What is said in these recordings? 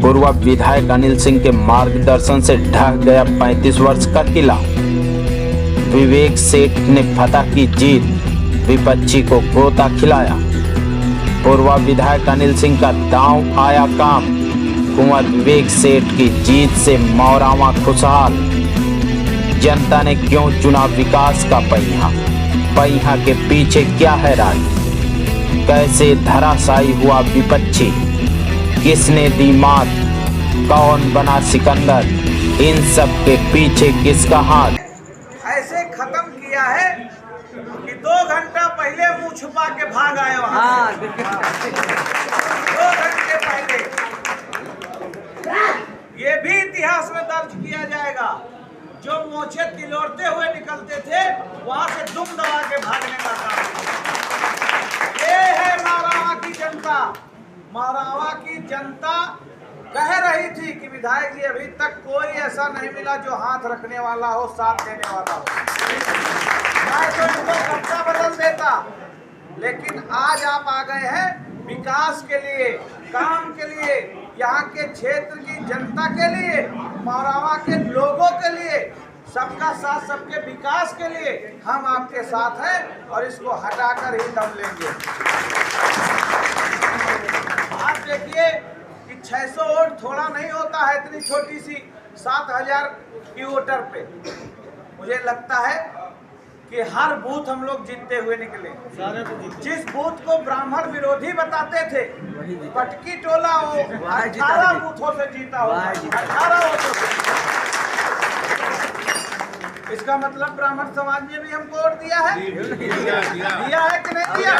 पूर्व विधायक अनिल सिंह के मार्गदर्शन से ढह गया 35 वर्ष का किला। विवेक सेठ ने फतह की जीत, विपक्षी को गोता खिलाया। पूर्व विधायक अनिल सिंह का दांव आया काम, कुंवर विवेक सेठ की जीत से मौरावा खुशहाल। जनता ने क्यों चुना विकास का पहिया, पहिया के पीछे क्या है राज, कैसे धराशायी हुआ विपक्षी, किसने दी मात, कौन बना सिकंदर, इन सब के पीछे किसका हाथ। ऐसे खत्म किया है कि 2 घंटा पहले मुंह छुपा के भाग आए वहां। 2 घंटे पहले ये भी इतिहास में दर्ज किया जाएगा। जो मोछे तिलोड़ते हुए निकलते थे वहां से दुम दबा के भागने का काम। ये है मौरावा की जनता। मौरावा की जनता कह रही थी कि विधायक जी अभी तक कोई ऐसा नहीं मिला जो हाथ रखने वाला हो, साथ देने वाला हो। मैं तो इनको कब्जा बदल देता, लेकिन आज आप आ गए हैं विकास के लिए, काम के लिए, यहाँ के क्षेत्र की जनता के लिए, मौरावा के लोगों के लिए, सबका साथ, सबके विकास के लिए हम आपके साथ हैं और इसको हटाकर ही दम लेंगे। आप देखिए कि 600 वोट थोड़ा नहीं होता है इतनी छोटी सी 7000 की वोटर पे। मुझे लगता है कि हर बूथ हम लोग जीतते हुए निकले। जिस बूथ को ब्राह्मण विरोधी बताते थे, पटकी टोला हो 18 बूथों से जीता हो, 18 वोटों से। इसका मतलब ब्राह्मण समाज ने भी हमको वोट दिया है, दिया है कि नहीं दिया?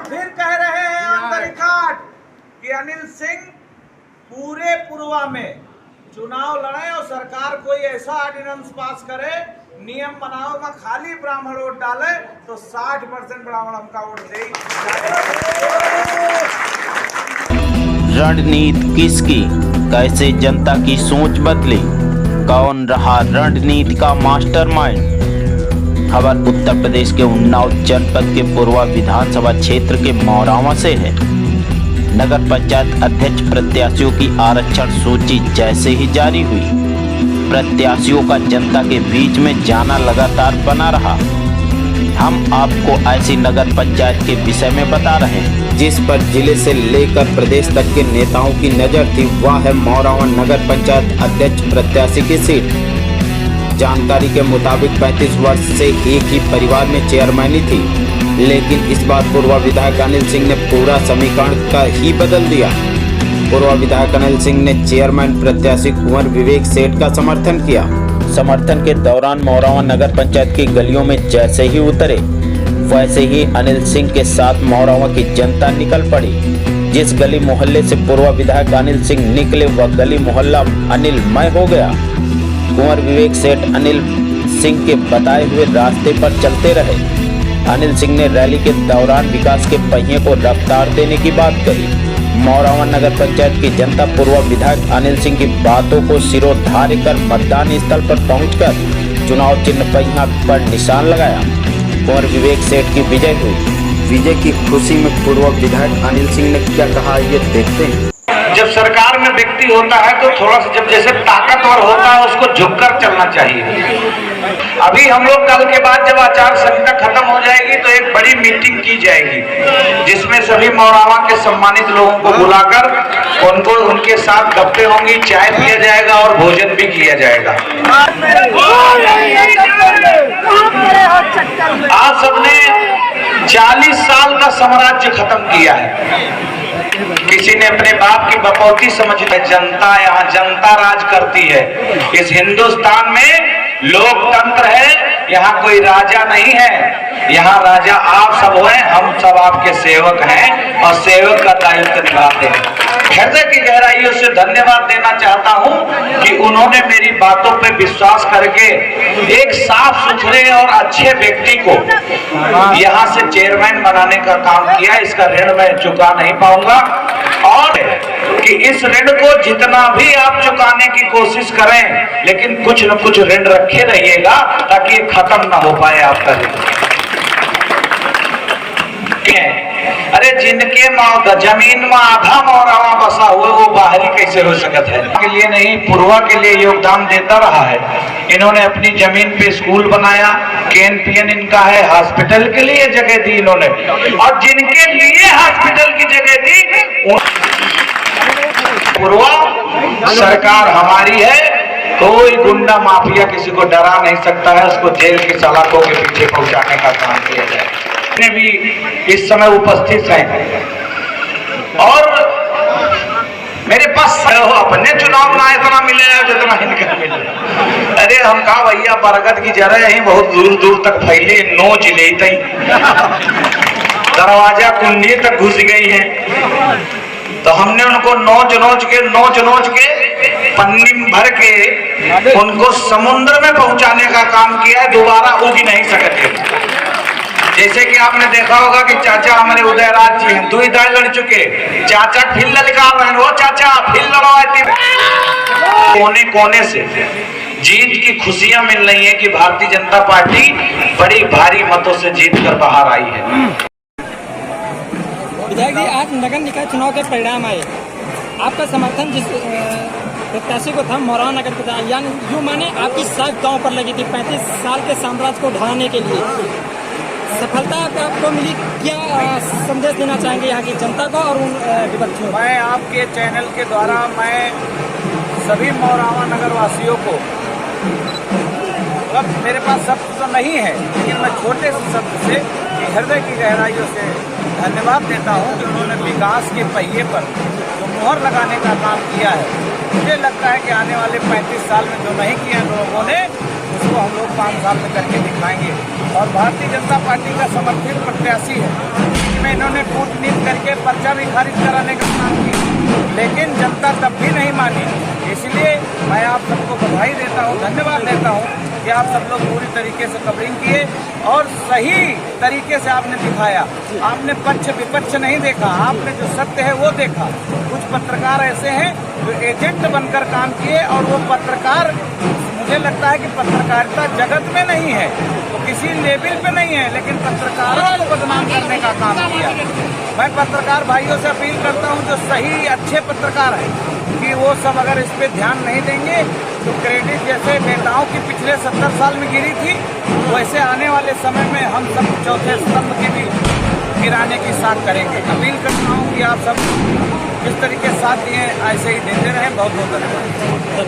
फिर कह रहे हैं अंदर इकाट कि अनिल सिंह पूरे पूर्वा में चुनाव लड़े और सरकार कोई ऐसा ऑर्डिनेंस पास करे, नियम बनाओ में खाली ब्राह्मण वोट डाले तो 60% ब्राह्मण हमका वोट दे। रणनीति किसकी, कैसे जनता की सोच बदली, कौन रहा रणनीति का मास्टरमाइंड। खबर उत्तर प्रदेश के उन्नाव जनपद के पूर्व विधानसभा क्षेत्र के मौरावा से है। नगर पंचायत अध्यक्ष प्रत्याशियों की आरक्षण सूची जैसे ही जारी हुई, प्रत्याशियों का जनता के बीच में जाना लगातार बना रहा। हम आपको ऐसी नगर पंचायत के विषय में बता रहे हैं जिस पर जिले से लेकर प्रदेश तक के नेताओं की नजर थी। वह है मौरावा नगर पंचायत अध्यक्ष प्रत्याशी की सीट। जानकारी के मुताबिक 35 वर्ष से एक ही परिवार में चेयरमैनी थी, लेकिन इस बार पूर्व विधायक अनिल सिंह ने पूरा समीकरण का ही बदल दिया। पूर्व विधायक अनिल सिंह ने चेयरमैन प्रत्याशी कुंवर विवेक सेठ का समर्थन किया। समर्थन के दौरान मौरावा नगर पंचायत की गलियों में जैसे ही उतरे, वैसे ही अनिल सिंह के साथ मौरावा की जनता निकल पड़ी। जिस गली मोहल्ले से पूर्व विधायक अनिल सिंह निकले, वह गली मोहल्ला अनिलमय हो गया। कुंवर विवेक सेठ अनिल सिंह के बताए हुए रास्ते पर चलते रहे। अनिल सिंह ने रैली के दौरान विकास के पहिए को रफ्तार देने की बात कही। मौरावा नगर पंचायत की जनता पूर्व विधायक अनिल सिंह की बातों को सिरोधार्य कर मतदान स्थल पर पहुंचकर चुनाव चिन्ह पहिया पर निशान लगाया। कुंवर विवेक सेठ की विजय हुई। विजय की खुशी में पूर्व विधायक अनिल सिंह ने क्या कहा, ये देखते हैं। जब सरकार में व्यक्ति होता है तो थोड़ा सा जब जैसे ताकतवर होता है उसको झुककर चलना चाहिए। अभी हम लोग कल के बाद जब आचार संहिता खत्म हो जाएगी तो एक बड़ी मीटिंग की जाएगी, जिसमें सभी मौरावा के सम्मानित लोगों को बुलाकर उनको उनके साथ गप्पे होंगी, चाय पिया जाएगा और भोजन भी किया जाएगा। आप सबने 40 साल का साम्राज्य खत्म किया है। किसी ने अपने बाप की बपौती समझ ली। जनता, यहाँ जनता राज करती है। इस हिंदुस्तान में लोकतंत्र है, यहाँ कोई राजा नहीं है, यहाँ राजा आप सब हैं, हम सब आपके सेवक हैं और सेवक का दायित्व निभाते हैं। हृदय की गहराइयों से धन्यवाद देना चाहता हूं कि उन्होंने मेरी बातों पे विश्वास करके एक साफ सुथरे और अच्छे व्यक्ति को यहाँ से चेयरमैन बनाने का काम किया। इसका ऋण मैं चुका नहीं पाऊंगा और कि इस ऋण को जितना भी आप चुकाने की कोशिश करें, लेकिन कुछ न कुछ ऋण रखे रहिएगा ताकि ये खत्म ना हो पाए आपका ऋण। अरे जिनके जमीन में आधा मौरावा बसा हुआ वो बाहर कैसे हो सकता है। के लिए नहीं, पूर्वा के लिए योगदान देता रहा है। इन्होंने अपनी जमीन पे स्कूल बनाया, KNPN इनका है, हॉस्पिटल के लिए जगह दी इन्होंने, और जिनके लिए हॉस्पिटल की जगह दी पूर्वा सरकार हमारी है। कोई गुंडा माफिया किसी को डरा नहीं सकता है, उसको जेल की सलाखों के पीछे पहुंचाने का काम किया जाए। भी इस समय उपस्थित हैं और मेरे पास अपने चुनाव ना इतना मिले जितना इनका मिले। अरे हम कहा भैया बरगद की जड़ यही बहुत दूर दूर तक फैली, नोच ले दरवाजा कुंडी तक घुस गई है, तो हमने उनको नोच नोच के पन्नी भर के उनको समुद्र में पहुंचाने का काम किया है। दोबारा उग नहीं सकते। जैसे कि आपने देखा होगा कि चाचा हमारे उदयराज जी हैं, 2 दाई लड़ चुके, चाचा फिर ललकार रहे, वो चाचा फिर लड़वाती। कोने कोने से जीत की खुशियां मिल रही है कि भारतीय जनता पार्टी बड़ी भारी मतों से जीत कर बाहर आई है। विधायक जी, आज नगर निकाय चुनाव के परिणाम आए, आपका समर्थन जिस प्रत्याशी को था मौरान नगर के, यानी यूँ माने आपकी साख गांव पर लगी थी 35 साल के साम्राज्य को ढहाने के लिए, सफलता आपको मिली। क्या संदेश देना चाहेंगे यहाँ की जनता को और उन विपक्षियों? मैं आपके चैनल के द्वारा मैं सभी मौरावा नगर वासियों को, अब मेरे पास शब्द तो नहीं है, लेकिन मैं छोटे से शब्द से हृदय की गहराइयों से धन्यवाद देता हूँ कि उन्होंने विकास के पहिए पर जो मोहर लगाने का काम किया है। मुझे लगता है कि आने वाले 35 साल में जो नहीं किया लोगों ने, उसको हम लोग 5 साल में करके दिखाएंगे। और भारतीय जनता पार्टी का समर्थित प्रत्याशी है, इसमें इन्होंने कूटनीति करके पर्चा भी खारिज कराने का काम किया, लेकिन जनता तब भी नहीं मानी। इसलिए मैं आप सबको बधाई देता हूँ, धन्यवाद देता हूँ कि आप सब लोग पूरी तरीके से कवरिंग किए और सही तरीके से आपने दिखाया। आपने पक्ष विपक्ष नहीं देखा, आपने जो सत्य है वो देखा। कुछ पत्रकार ऐसे हैं जो एजेंट बनकर काम किए, और वो पत्रकार, मुझे लगता है कि पत्रकारिता जगत में नहीं है, तो किसी लेवल पे नहीं है, लेकिन पत्रकारों को बदनाम करने का काम किया। मैं पत्रकार भाइयों से अपील करता हूं जो सही अच्छे पत्रकार हैं कि वो सब अगर इस पे ध्यान नहीं देंगे तो क्रेडिट जैसे नेताओं की पिछले 70 साल में गिरी थी, वैसे आने वाले समय में हम सब चौथे स्तंभ की भी गिराने की साथ करेंगे। अपील करता हूँ कि आप सब जिस तरीके से साथ दिए ऐसे ही देते रहें। बहुत बहुत धन्यवाद।